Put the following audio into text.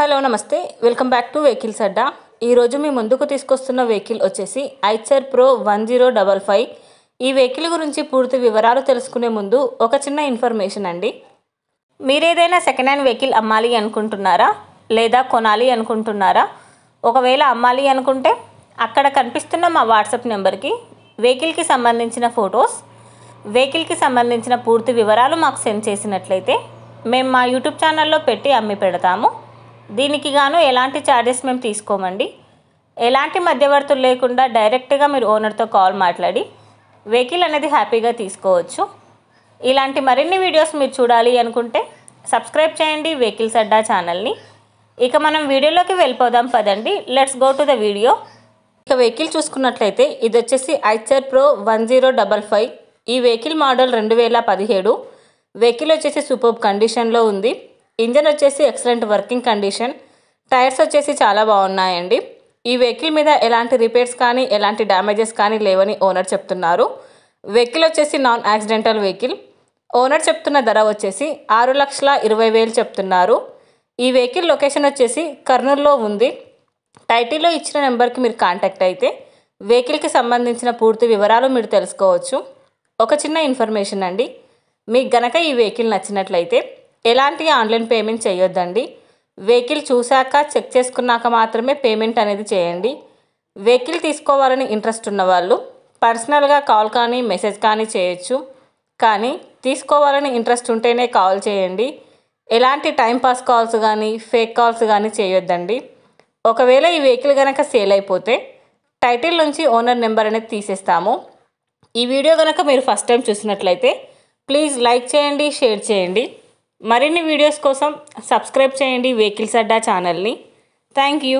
Hello నమస్తే welcome back to vehicles అడ్డా. ఈరోజు మీ ముందుకు తీసుకొస్తున్న వెహికల్ వచ్చేసి ఐచర్ ప్రో 1055. ఈ వెహికల్ గురించి పూర్తి వివరాలు తెలుసుకునే ముందు ఒక చిన్న ఇన్ఫర్మేషన్ అండి. మీరేదైనా సెకండ్ హ్యాండ్ వెహికల్ అమ్మాలి అనుకుంటున్నారా లేదా కొనాలి అనుకుంటున్నారా? ఒకవేళ అమ్మాలి అనుకుంటే అక్కడ కనిపిస్తున్న మా వాట్సాప్ నెంబర్కి వెహికల్కి సంబంధించిన ఫొటోస్, వెహికల్కి సంబంధించిన పూర్తి వివరాలు మాకు సెండ్ చేసినట్లయితే మేము మా యూట్యూబ్ ఛానల్లో పెట్టి అమ్మి పెడతాము. దీనికి గాను ఎలాంటి ఛార్జెస్ మేము తీసుకోమండి. ఎలాంటి మధ్యవర్తులు లేకుండా డైరెక్ట్గా మీరు ఓనర్తో కాల్ మాట్లాడి వెహికల్ అనేది హ్యాపీగా తీసుకోవచ్చు. ఇలాంటి మరిన్ని వీడియోస్ మీరు చూడాలి అనుకుంటే సబ్స్క్రైబ్ చేయండి వెహికల్స్ అడ్డా ఛానల్ని. ఇక మనం వీడియోలోకి వెళ్ళిపోదాం పదండి. Let's go to the video. ఇక వెహికల్ చూసుకున్నట్లయితే ఇది వచ్చేసి ఐచర్ ప్రో 1055. ఈ వెహికల్ మోడల్ 2017. వెహికల్ వచ్చేసి సూపర్బ్ కండిషన్లో ఉంది. ఇంజన్ వచ్చేసి ఎక్సలెంట్ వర్కింగ్ కండిషన్. టైర్స్ వచ్చేసి చాలా బాగున్నాయండి. ఈ వెహికల్ మీద ఎలాంటి రిపేర్స్ కానీ ఎలాంటి డ్యామేజెస్ కానీ లేవని ఓనర్ చెప్తున్నారు. వెహికల్ వచ్చేసి నాన్ యాక్సిడెంటల్ వెహికల్. ఓనర్ చెప్తున్న ధర వచ్చేసి 6,20,000 చెప్తున్నారు. ఈ వెహికల్ లొకేషన్ వచ్చేసి కర్నూలులో ఉంది. టైటిల్లో ఇచ్చిన నెంబర్కి మీరు కాంటాక్ట్ అయితే వెహికల్కి సంబంధించిన పూర్తి వివరాలు మీరు తెలుసుకోవచ్చు. ఒక చిన్న ఇన్ఫర్మేషన్ అండి, మీకు గనక ఈ వెహికల్ నచ్చినట్లయితే ఎలాంటి ఆన్లైన్ పేమెంట్ చేయొద్దండి. వెహికల్ చూశాక చెక్ చేసుకున్నాక మాత్రమే పేమెంట్ అనేది చేయండి. వెహికల్ తీసుకోవాలని ఇంట్రెస్ట్ ఉన్నవాళ్ళు పర్సనల్గా కాల్ కానీ మెసేజ్ కానీ చేయొచ్చు. కానీ తీసుకోవాలని ఇంట్రెస్ట్ ఉంటేనే కాల్ చేయండి. ఎలాంటి టైంపాస్ కాల్స్ కానీ ఫేక్ కాల్స్ కానీ చేయొద్దండి. ఒకవేళ ఈ వెహికల్ కనుక సేల్ అయిపోతే టైటిల్ నుంచి ఓనర్ నెంబర్ అనేది తీసేస్తాము. ఈ వీడియో కనుక మీరు ఫస్ట్ టైం చూసినట్లయితే ప్లీజ్ లైక్ చేయండి, షేర్ చేయండి. మరిన్ని వీడియోస్ కోసం సబ్స్క్రైబ్ చేయండి వెహికల్స్ అడ్డా ఛానల్ని. Thank you.